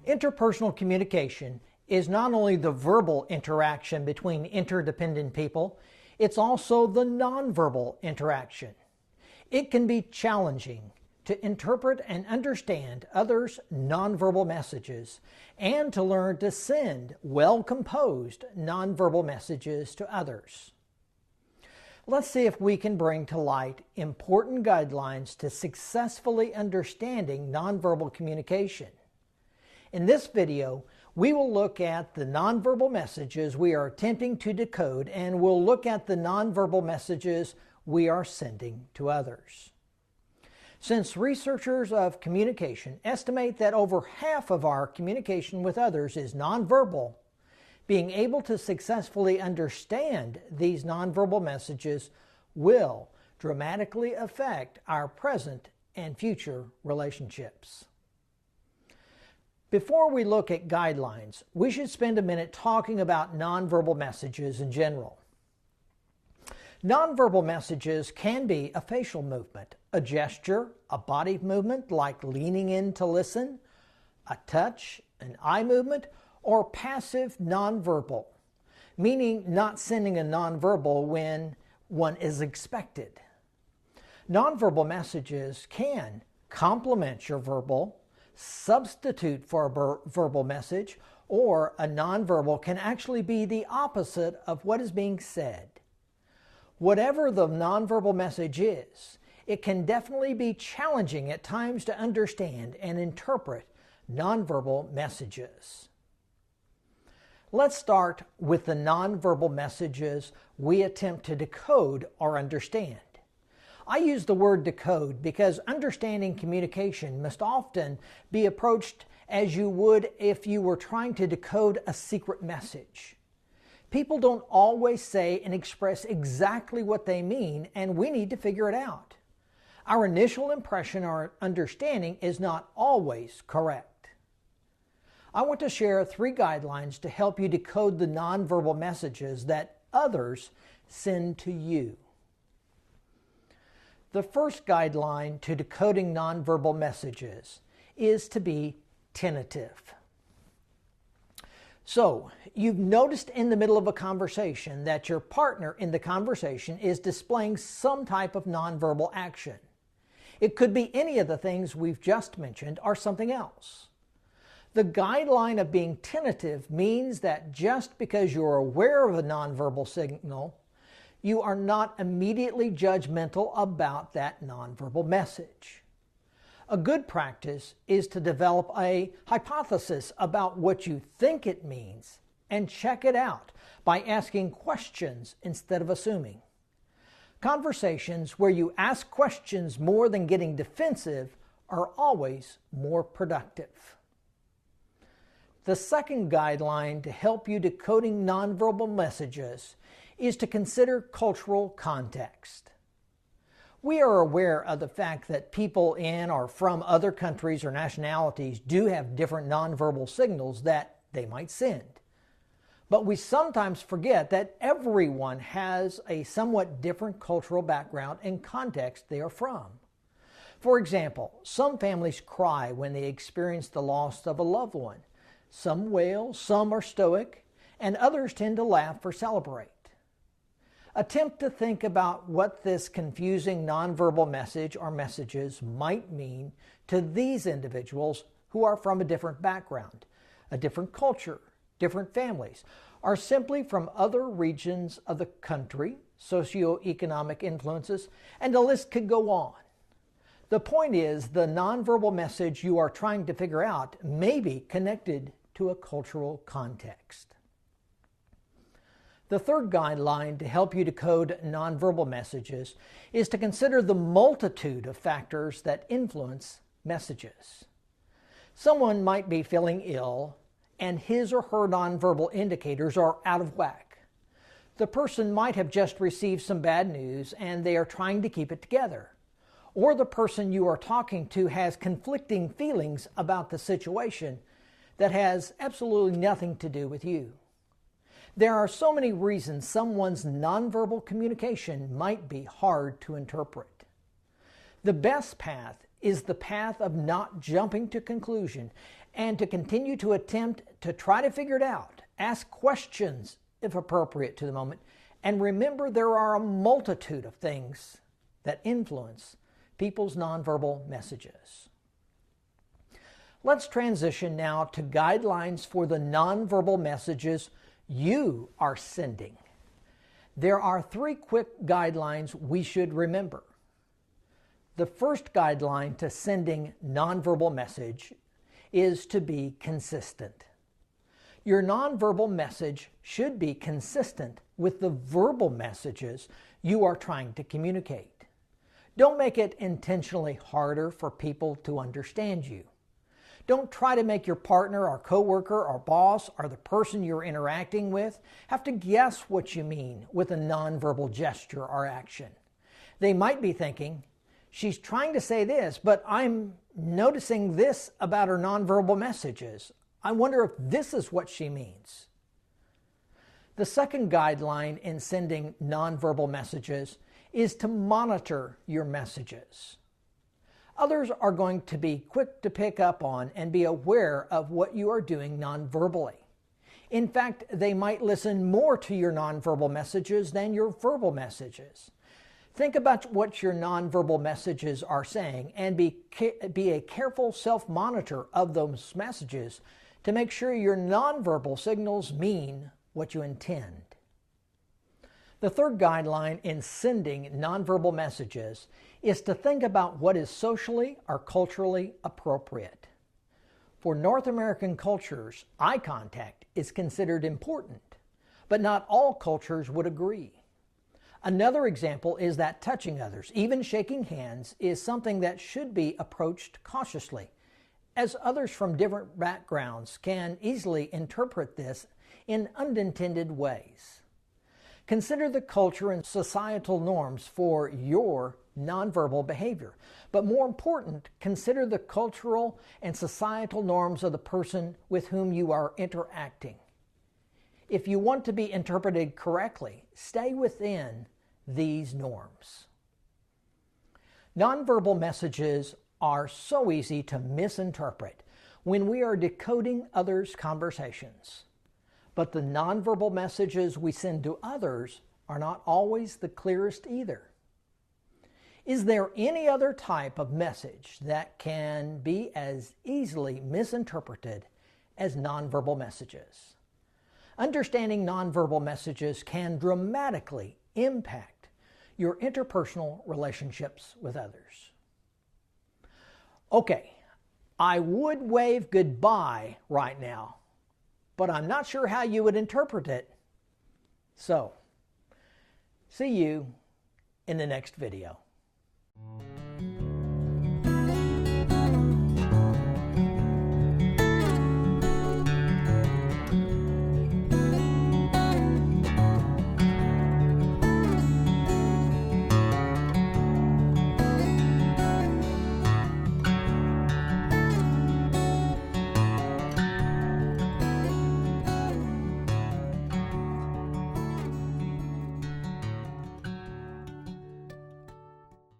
Interpersonal communication is not only the verbal interaction between interdependent people, it's also the nonverbal interaction. It can be challenging to interpret and understand others' nonverbal messages and to learn to send well-composed nonverbal messages to others. Let's see if we can bring to light important guidelines to successfully understanding nonverbal communication. In this video, we will look at the nonverbal messages we are attempting to decode, and we'll look at the nonverbal messages we are sending to others. Since researchers of communication estimate that over half of our communication with others is nonverbal, being able to successfully understand these nonverbal messages will dramatically affect our present and future relationships. Before we look at guidelines, we should spend a minute talking about nonverbal messages in general. Nonverbal messages can be a facial movement, a gesture, a body movement like leaning in to listen, a touch, an eye movement, or passive nonverbal, meaning not sending a nonverbal when one is expected. Nonverbal messages can complement your verbal, substitute for a verbal message, or a nonverbal can actually be the opposite of what is being said. Whatever the nonverbal message is, it can definitely be challenging at times to understand and interpret nonverbal messages. Let's start with the nonverbal messages we attempt to decode or understand. I use the word decode because understanding communication must often be approached as you would if you were trying to decode a secret message. People don't always say and express exactly what they mean, and we need to figure it out. Our initial impression or understanding is not always correct. I want to share 3 guidelines to help you decode the nonverbal messages that others send to you. The first guideline to decoding nonverbal messages is to be tentative. So, you've noticed in the middle of a conversation that your partner in the conversation is displaying some type of nonverbal action. It could be any of the things we've just mentioned or something else. The guideline of being tentative means that just because you're aware of a nonverbal signal, you are not immediately judgmental about that nonverbal message. A good practice is to develop a hypothesis about what you think it means and check it out by asking questions instead of assuming. Conversations where you ask questions more than getting defensive are always more productive. The second guideline to help you decoding nonverbal messages is to consider cultural context. We are aware of the fact that people in or from other countries or nationalities do have different nonverbal signals that they might send. But we sometimes forget that everyone has a somewhat different cultural background and context they are from. For example, some families cry when they experience the loss of a loved one. Some wail, some are stoic, and others tend to laugh or celebrate. Attempt to think about what this confusing nonverbal message or messages might mean to these individuals who are from a different background, a different culture, different families, or simply from other regions of the country, socioeconomic influences, and the list could go on. The point is, the nonverbal message you are trying to figure out may be connected to a cultural context. The third guideline to help you decode nonverbal messages is to consider the multitude of factors that influence messages. Someone might be feeling ill and his or her nonverbal indicators are out of whack. The person might have just received some bad news and they are trying to keep it together. Or the person you are talking to has conflicting feelings about the situation that has absolutely nothing to do with you. There are so many reasons someone's nonverbal communication might be hard to interpret. The best path is the path of not jumping to conclusion and to continue to attempt to try to figure it out. Ask questions if appropriate to the moment, and remember there are a multitude of things that influence people's nonverbal messages. Let's transition now to guidelines for the nonverbal messages you are sending. There are 3 quick guidelines we should remember. The first guideline to sending nonverbal message is to be consistent. Your nonverbal message should be consistent with the verbal messages you are trying to communicate. Don't make it intentionally harder for people to understand you. Don't try to make your partner or coworker or boss or the person you're interacting with have to guess what you mean with a nonverbal gesture or action. They might be thinking, she's trying to say this, but I'm noticing this about her nonverbal messages. I wonder if this is what she means. The second guideline in sending nonverbal messages is to monitor your messages. Others are going to be quick to pick up on and be aware of what you are doing nonverbally. In fact, they might listen more to your nonverbal messages than your verbal messages. Think about what your nonverbal messages are saying and be a careful self-monitor of those messages to make sure your nonverbal signals mean what you intend. The third guideline in sending nonverbal messages is to think about what is socially or culturally appropriate. For North American cultures, eye contact is considered important, but not all cultures would agree. Another example is that touching others, even shaking hands, is something that should be approached cautiously, as others from different backgrounds can easily interpret this in unintended ways. Consider the culture and societal norms for your nonverbal behavior. But more important, consider the cultural and societal norms of the person with whom you are interacting. If you want to be interpreted correctly, stay within these norms. Nonverbal messages are so easy to misinterpret when we are decoding others' conversations. But the nonverbal messages we send to others are not always the clearest either. Is there any other type of message that can be as easily misinterpreted as nonverbal messages? Understanding nonverbal messages can dramatically impact your interpersonal relationships with others. Okay, I would wave goodbye right now, but I'm not sure how you would interpret it. So, see you in the next video.